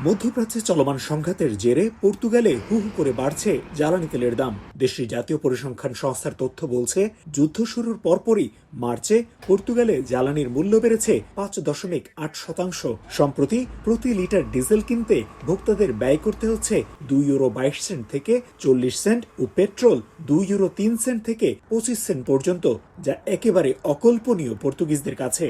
মধ্যপ্রাচ্যে চলমান সংঘাতের জেরে পর্তুগালে হু হু করে বাড়ছে জ্বালানি তেলের দাম। দেশটির জাতীয় পরিসংখ্যান সংস্থার তথ্য বলছে, যুদ্ধ শুরুর পরপরই মার্চে পর্তুগালে জ্বালানির মূল্য বেড়েছে 5.8%। সম্প্রতি প্রতি লিটার ডিজেল কিনতে ভোক্তাদের ব্যয় করতে হচ্ছে €2.22 থেকে 40 সেন্ট ও পেট্রোল €2.03 থেকে 25 সেন্ট পর্যন্ত, যা একেবারে অকল্পনীয় পর্তুগিজদের কাছে।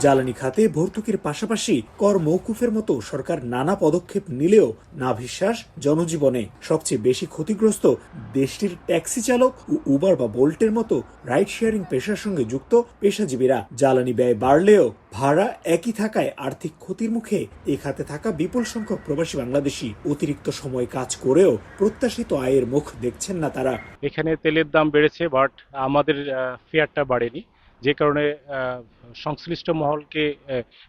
জ্বালানি খাতে ভর্তুকির পাশাপাশি কর মওকুফের মতো সরকার নানা পদক্ষেপ নিলেও নাভিশ্বাস জনজীবনে। সবচেয়ে বেশি ক্ষতিগ্রস্ত দেশটির ট্যাক্সি চালক ও উবার বা বোল্টের মতো রাইড শেয়ারিং পেশার সঙ্গে যুক্ত পেশাজীবীরা। জ্বালানি ব্যয় বাড়লেও ভাড়া একই থাকায় আর্থিক ক্ষতির মুখে এ খাতে থাকা বিপুল সংখ্যক প্রবাসী বাংলাদেশি। অতিরিক্ত সময় কাজ করেও প্রত্যাশিত আয়ের মুখ দেখছেন না তারা। এখানে তেলের দাম বেড়েছে, বাট আমাদের ফেয়ারটা বাড়েনি, যে কারণে সংশ্লিষ্ট মহলকে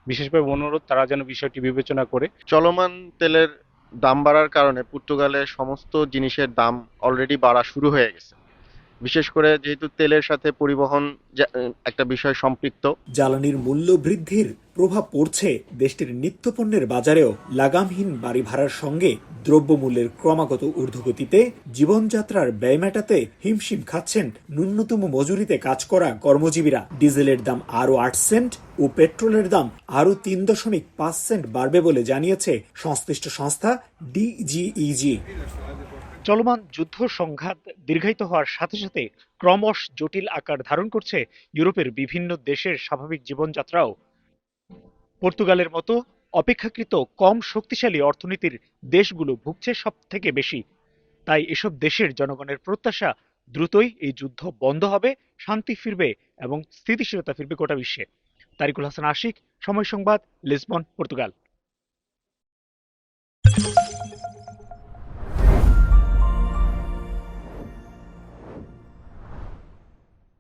বিশেষভাবে অনুরোধ তারা যেন বিষয়টি বিবেচনা করে। চলমান তেলের দাম বাড়ার কারণে পর্তুগালে সমস্ত জিনিসের দাম অলরেডি বাড়া শুরু হয়ে গেছে। বিশেষ করে যেহেতু তেলের সাথে পরিবহন একটা বিষয় সম্পৃক্ত। জ্বালানির মূল্য বৃদ্ধির প্রভাব পড়ছে দেশটির নিত্যপণ্যের বাজারেও। লাগামহীন বাড়ি ভাড়ার সঙ্গে দ্রব্যমূল্যের ক্রমাগত ঊর্ধ্বগতিতে জীবনযাত্রার ব্যয় মেটাতে হিমশিম খাচ্ছেন ন্যূনতম মজুরিতে কাজ করা কর্মজীবীরা। ডিজেলের দাম আরও 8 সেন্ট ও পেট্রোলের দাম আরও 3.5 সেন্ট বাড়বে বলে জানিয়েছে সংশ্লিষ্ট সংস্থা ডিজিইজি। চলমান যুদ্ধ সংঘাত দীর্ঘায়িত হওয়ার সাথে সাথে ক্রমশ জটিল আকার ধারণ করছে ইউরোপের বিভিন্ন দেশের স্বাভাবিক জীবনযাত্রাও। পর্তুগালের মতো অপেক্ষাকৃত কম শক্তিশালী অর্থনীতির দেশগুলো ভুগছে সব থেকে বেশি। তাই এসব দেশের জনগণের প্রত্যাশা দ্রুতই এই যুদ্ধ বন্ধ হবে, শান্তি ফিরবে এবং স্থিতিশীলতা ফিরবে গোটা বিশ্বে। তারিকুল হাসান আশিক, সময় সংবাদ, লিসবন, পর্তুগাল।